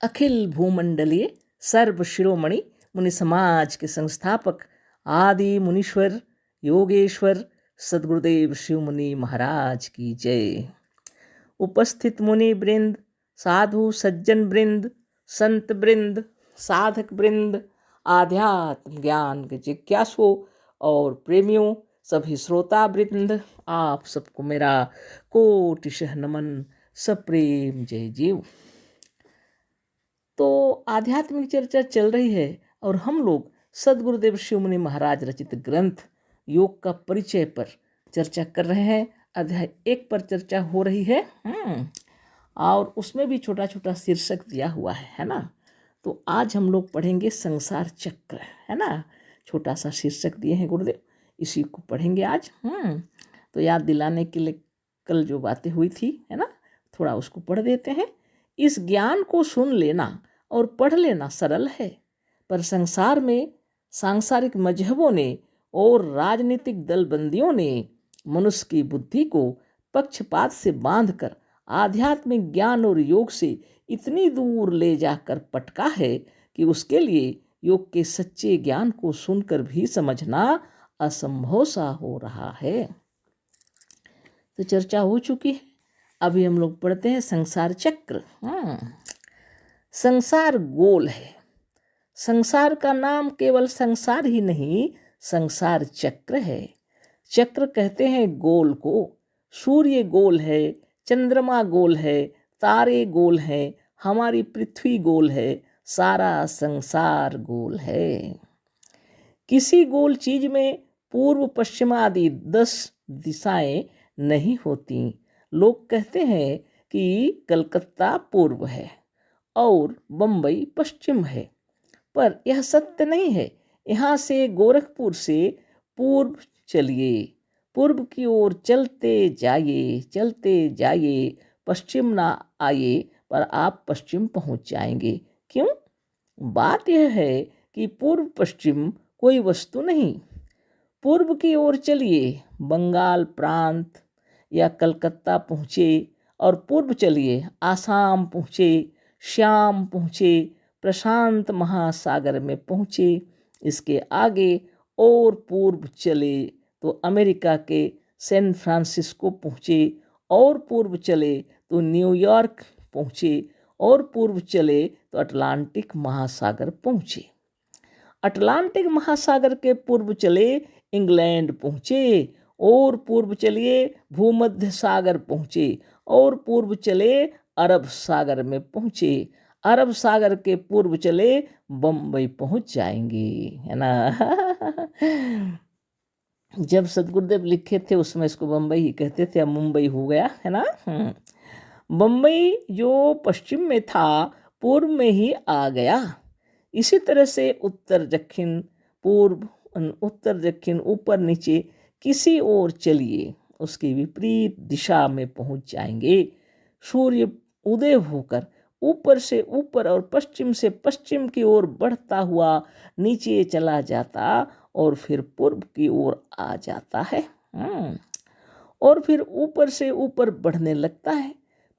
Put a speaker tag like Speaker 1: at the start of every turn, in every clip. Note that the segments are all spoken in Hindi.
Speaker 1: अखिल भूमंडलीय सर्व शिरोमणि मुनि समाज के संस्थापक आदि मुनीश्वर योगेश्वर सद्गुरुदेव शिव मुनि महाराज की जय। उपस्थित मुनि वृंद, साधु सज्जन वृंद, संत वृंद, साधक वृंद, आध्यात्म ज्ञान के जिज्ञासुओं और प्रेमियों, सभी श्रोता वृंद, आप सबको मेरा कोटिशः नमन, सप्रेम जय जीव। तो आध्यात्मिक चर्चा चल रही है और हम लोग सद्गुरुदेव शिव मुनि महाराज रचित ग्रंथ योग का परिचय पर चर्चा कर रहे हैं। अध्याय 1 पर चर्चा हो रही है और उसमें भी छोटा छोटा शीर्षक दिया हुआ है ना। तो आज हम लोग पढ़ेंगे संसार चक्र, है ना। छोटा सा शीर्षक दिए हैं गुरुदेव, इसी को पढ़ेंगे आज। तो याद दिलाने के लिए कल जो बातें हुई थी, है ना, थोड़ा उसको पढ़ देते हैं। इस ज्ञान को सुन लेना और पढ़ लेना सरल है, पर संसार में सांसारिक मजहबों ने और राजनीतिक दलबंदियों ने मनुष्य की बुद्धि को पक्षपात से बांधकर आध्यात्मिक ज्ञान और योग से इतनी दूर ले जाकर पटका है कि उसके लिए योग के सच्चे ज्ञान को सुनकर भी समझना असंभव सा हो रहा है। तो चर्चा हो चुकी है, अभी हम लोग पढ़ते हैं संसार चक्र। संसार गोल है। संसार का नाम केवल संसार ही नहीं, संसार चक्र है। चक्र कहते हैं गोल को। सूर्य गोल है, चंद्रमा गोल है, तारे गोल हैं, हमारी पृथ्वी गोल है, सारा संसार गोल है। किसी गोल चीज में पूर्व पश्चिम आदि 10 दिशाएं नहीं होती। लोग कहते हैं कि कलकत्ता पूर्व है और बम्बई पश्चिम है, पर यह सत्य नहीं है। यहाँ से गोरखपुर से पूर्व चलिए, पूर्व की ओर चलते जाइए, पश्चिम ना आइए, पर आप पश्चिम पहुँच जाएंगे। क्यों? बात यह है कि पूर्व पश्चिम कोई वस्तु नहीं। पूर्व की ओर चलिए, बंगाल प्रांत या कलकत्ता पहुँचे, और पूर्व चलिए, आसाम पहुँचे, श्याम पहुँचे, प्रशांत महासागर में पहुँचे। इसके आगे और पूर्व चले तो अमेरिका के सैन फ्रांसिस्को पहुँचे, और पूर्व चले तो न्यूयॉर्क पहुँचे, और पूर्व चले तो अटलांटिक महासागर पहुँचे। अटलांटिक महासागर के पूर्व चले इंग्लैंड पहुँचे, और पूर्व चलिए भूमध्य सागर पहुँचे, और पूर्व चले अरब सागर में पहुँचे। अरब सागर के पूर्व चले बम्बई पहुँच जाएंगे, है ना। जब सदगुरुदेव लिखे थे उसमें इसको बम्बई ही कहते थे, अब मुंबई हो गया, है ना। बम्बई जो पश्चिम में था पूर्व में ही आ गया। इसी तरह से उत्तर दक्षिण पूर्व उत्तर दक्षिण ऊपर नीचे किसी ओर चलिए, उसकी विपरीत दिशा में पहुंच जाएंगे। सूर्य उदय होकर ऊपर से ऊपर और पश्चिम से पश्चिम की ओर बढ़ता हुआ नीचे चला जाता और फिर पूर्व की ओर आ जाता है, और फिर ऊपर से ऊपर बढ़ने लगता है।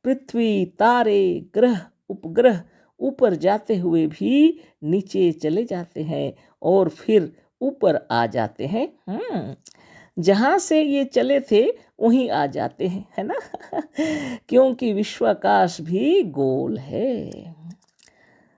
Speaker 1: पृथ्वी, तारे, ग्रह, उपग्रह ऊपर जाते हुए भी नीचे चले जाते हैं और फिर ऊपर आ जाते हैं। जहाँ से ये चले थे वहीं आ जाते हैं, है ना। क्योंकि विश्वाकाश भी गोल है,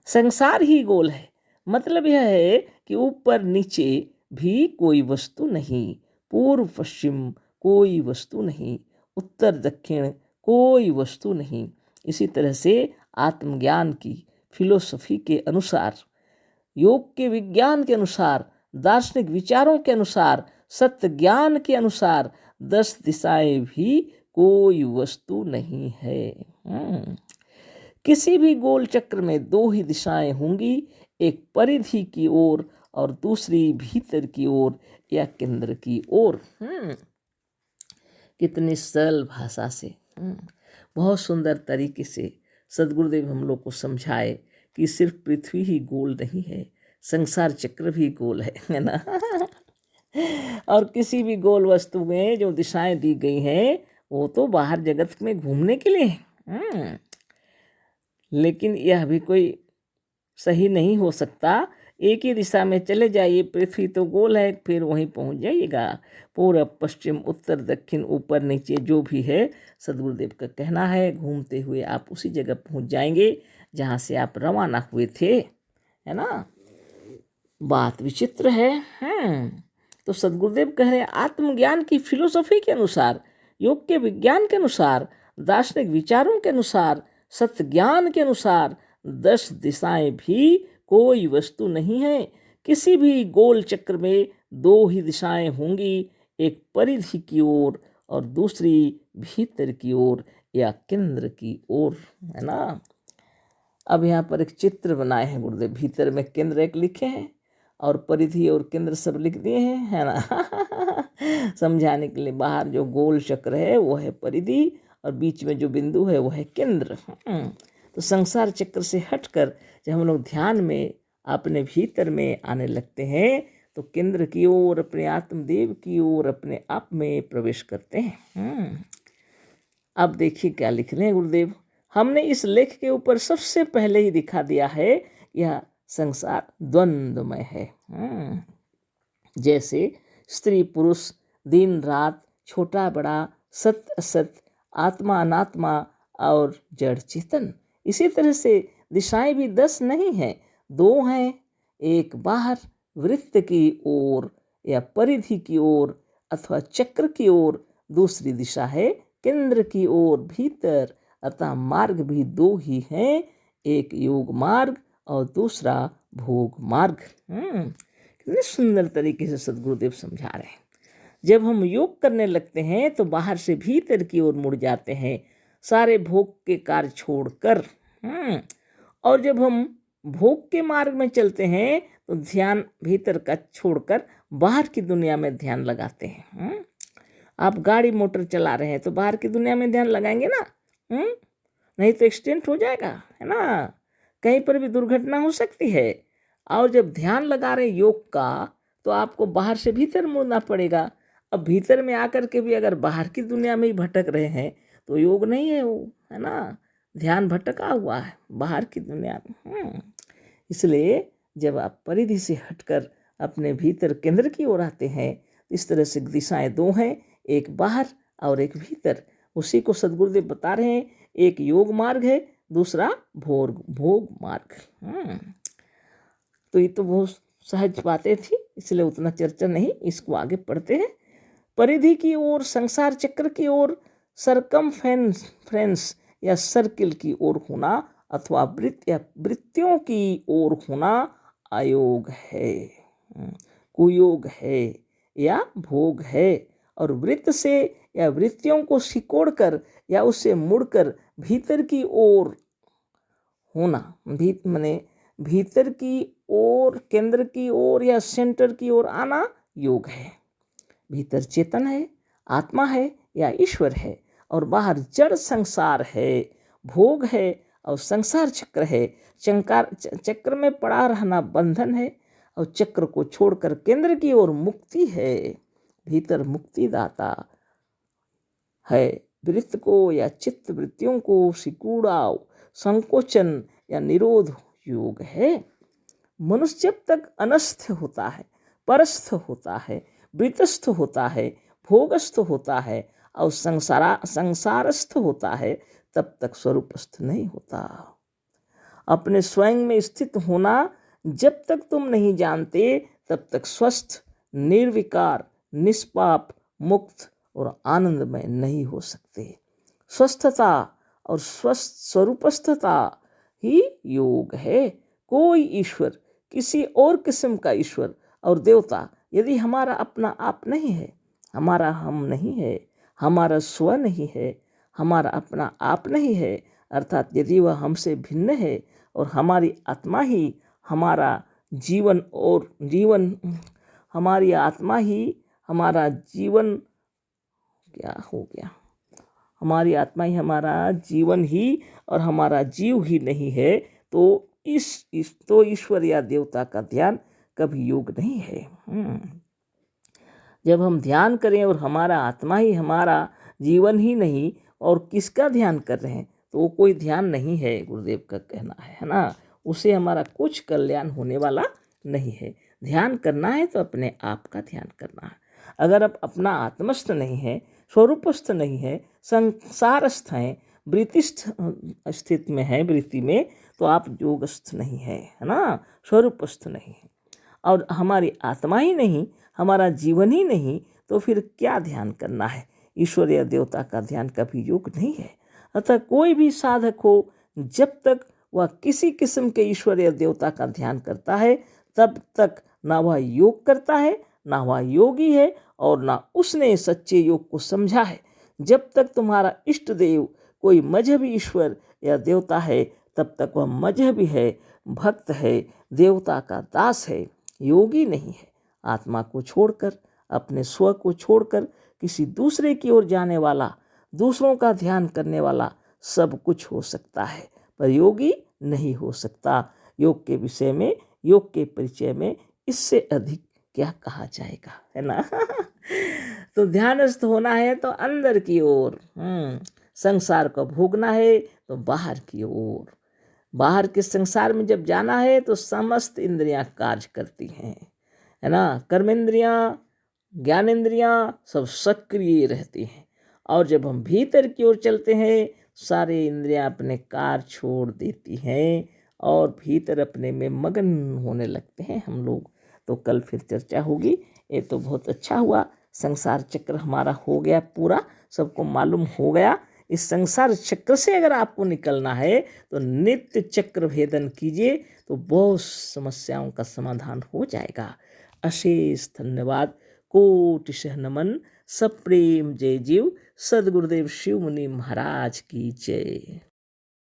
Speaker 1: संसार ही गोल है। मतलब यह है कि ऊपर नीचे भी कोई वस्तु नहीं, पूर्व पश्चिम कोई वस्तु नहीं, उत्तर दक्षिण कोई वस्तु नहीं। इसी तरह से आत्मज्ञान की फिलोसफी के अनुसार, योग के विज्ञान के अनुसार, दार्शनिक विचारों के अनुसार, सत्य ज्ञान के अनुसार 10 दिशाएं भी कोई वस्तु नहीं है। किसी भी गोल चक्र में 2 ही दिशाएं होंगी, एक परिधि की ओर और दूसरी भीतर की ओर या केंद्र की ओर। कितनी सरल भाषा से, बहुत सुंदर तरीके से सदगुरुदेव हम लोग को समझाए कि सिर्फ पृथ्वी ही गोल नहीं है, संसार चक्र भी गोल है ना। और किसी भी गोल वस्तु में जो दिशाएं दी गई हैं वो तो बाहर जगत में घूमने के लिए है। लेकिन यह भी कोई सही नहीं हो सकता। एक ही दिशा में चले जाइए, पृथ्वी तो गोल है, फिर वहीं पहुंच जाइएगा। पूरब पश्चिम उत्तर दक्षिण ऊपर नीचे जो भी है, सदगुरुदेव का कहना है, घूमते हुए आप उसी जगह पहुंच जाएंगे जहां से आप रवाना हुए थे, है ना। बात विचित्र है। तो सदगुरुदेव कह रहे हैं आत्मज्ञान की फिलोसॉफी के अनुसार, योग के विज्ञान के अनुसार, दार्शनिक विचारों के अनुसार, सत्य ज्ञान के अनुसार 10 दिशाएं भी कोई वस्तु नहीं है। किसी भी गोल चक्र में 2 ही दिशाएं होंगी, एक परिधि की ओर और दूसरी भीतर की ओर या केंद्र की ओर, है ना। अब यहाँ पर एक चित्र बनाए हैं गुरुदेव, भीतर में केंद्र एक लिखे हैं और परिधि और केंद्र सब लिख दिए हैं, है ना। समझाने के लिए बाहर जो गोल चक्र है वो है परिधि और बीच में जो बिंदु है वो है केंद्र। तो संसार चक्र से हटकर जब हम लोग ध्यान में अपने भीतर में आने लगते हैं तो केंद्र की ओर, अपने आत्मदेव की ओर, अपने आप में प्रवेश करते हैं। अब देखिए क्या लिख रहे हैं गुरुदेव। हमने इस लेख के ऊपर सबसे पहले ही दिखा दिया है यह संसार द्वंद्वमय है। जैसे स्त्री पुरुष, दिन रात, छोटा बड़ा, सत्य असत्य, आत्मा अनात्मा और जड़ चेतन। इसी तरह से दिशाएं भी 10 नहीं हैं, 2 हैं। एक बाहर वृत्त की ओर या परिधि की ओर अथवा चक्र की ओर, दूसरी दिशा है केंद्र की ओर भीतर। अतः मार्ग भी 2 ही हैं, एक योग मार्ग और दूसरा भोग मार्ग। कितने सुंदर तरीके से सदगुरुदेव समझा रहे हैं। जब हम योग करने लगते हैं तो बाहर से भीतर की ओर मुड़ जाते हैं, सारे भोग के कार्य छोड़कर। और जब हम भोग के मार्ग में चलते हैं तो ध्यान भीतर का छोड़कर बाहर की दुनिया में ध्यान लगाते हैं। आप गाड़ी मोटर चला रहे हैं तो बाहर की दुनिया में ध्यान लगाएंगे ना, नहीं तो एक्सीडेंट हो जाएगा, है ना। कहीं पर भी दुर्घटना हो सकती है। और जब ध्यान लगा रहे योग का तो आपको बाहर से भीतर मुड़ना पड़ेगा। अब भीतर में आकर के भी अगर बाहर की दुनिया में ही भटक रहे हैं तो योग नहीं है वो, है ना। ध्यान भटका हुआ है बाहर की दुनिया में। इसलिए जब आप परिधि से हटकर अपने भीतर केंद्र की ओर आते हैं, इस तरह से दिशाएं 2 हैं, एक बाहर और एक भीतर। उसी को सदगुरुदेव बता रहे हैं, एक योग मार्ग है, दूसरा भोग मार्ग। तो ये तो बहुत सहज बातें थी, इसलिए उतना चर्चा नहीं, इसको आगे पढ़ते हैं। परिधि की ओर, संसार चक्र की ओर, सरकमफ्रेंस या सर्किल की ओर होना अथवा वृत्त या वृत्तियों की ओर होना अयोग है, कुयोग है या भोग है। और वृत्त से या वृत्तियों को सिकोड़कर या उससे मुड़कर भीतर की ओर होना, माने भीतर की ओर, केंद्र की ओर या सेंटर की ओर आना योग है। भीतर चेतन है, आत्मा है या ईश्वर है, और बाहर जड़ संसार है, भोग है और संसार चक्र है। चक्र में पड़ा रहना बंधन है और चक्र को छोड़कर केंद्र की ओर मुक्ति है। भीतर मुक्तिदाता है। वृत्त को या चित्त वृत्तियों को सिकुड़ाव, संकोचन या निरोध योग है। मनुष्य जब तक अनस्थ होता है, परस्थ होता है, वृतस्थ होता है, भोगस्थ होता है और संसारस्थ होता है, तब तक स्वरूपस्थ नहीं होता। अपने स्वयं में स्थित होना जब तक तुम नहीं जानते तब तक स्वस्थ, निर्विकार, निष्पाप, मुक्त और आनंदमय नहीं हो सकते। स्वस्थता और स्वस्थ स्वरूपस्थता ही योग है। कोई ईश्वर, किसी और किस्म का ईश्वर और देवता यदि हमारा अपना आप नहीं है, हमारा हम नहीं है, हमारा स्व नहीं है, हमारा अपना आप नहीं है, अर्थात यदि वह हमसे भिन्न है और हमारी आत्मा ही हमारा जीवन और हमारी आत्मा ही हमारा जीवन, क्या हो गया, हमारी आत्मा ही हमारा जीवन ही और हमारा जीव ही नहीं है, तो तो ईश्वर या देवता का ध्यान कभी योग नहीं है। जब हम ध्यान करें और हमारा आत्मा ही हमारा जीवन ही नहीं और किसका ध्यान कर रहे हैं, तो वो कोई ध्यान नहीं है, गुरुदेव का कहना है ना। उसे हमारा कुछ कल्याण होने वाला नहीं है। ध्यान करना है तो अपने आप का ध्यान करना है। अगर आप अपना आत्मस्थ नहीं है, स्वरूपस्थ नहीं है, संसारस्थ हैं, वृत्तिस्थ स्थिति में है, वृत्ति में, तो आप योगस्थ नहीं है ना, स्वरूपस्थ नहीं है। और हमारी आत्मा ही नहीं, हमारा जीवन ही नहीं, तो फिर क्या ध्यान करना है। ईश्वर या देवता का ध्यान कभी योग नहीं है। अतः कोई भी साधक हो, जब तक वह किसी किस्म के ईश्वर या देवता का ध्यान करता है, तब तक ना वह योग करता है, ना वह योगी है, और ना उसने सच्चे योग को समझा है। जब तक तुम्हारा इष्ट देव कोई मजहबी ईश्वर या देवता है, तब तक वह मजहबी है, भक्त है, देवता का दास है, योगी नहीं है। आत्मा को छोड़कर, अपने स्व को छोड़कर किसी दूसरे की ओर जाने वाला, दूसरों का ध्यान करने वाला सब कुछ हो सकता है, पर योगी नहीं हो सकता। योग के विषय में, योग के परिचय में इससे अधिक क्या कहा जाएगा, है ना। तो ध्यानस्थ होना है तो अंदर की ओर, संसार को भोगना है तो बाहर की ओर। बाहर के संसार में जब जाना है तो समस्त इंद्रियां कार्य करती हैं, है ना। कर्मेंद्रियां, ज्ञानेंद्रियां सब सक्रिय रहती हैं। और जब हम भीतर की ओर चलते हैं, सारे इंद्रियां अपने कार्य छोड़ देती हैं और भीतर अपने में मगन होने लगते हैं हम लोग। तो कल फिर चर्चा होगी। ये तो बहुत अच्छा हुआ, संसार चक्र हमारा हो गया पूरा, सबको मालूम हो गया। इस संसार चक्र से अगर आपको निकलना है तो नित्य चक्र भेदन कीजिए, तो बहुत समस्याओं का समाधान हो जाएगा। अशेष धन्यवाद, कोटिशः नमन, सप्रेम जय जीव। सद्गुरुदेव शिव मुनि महाराज की जय।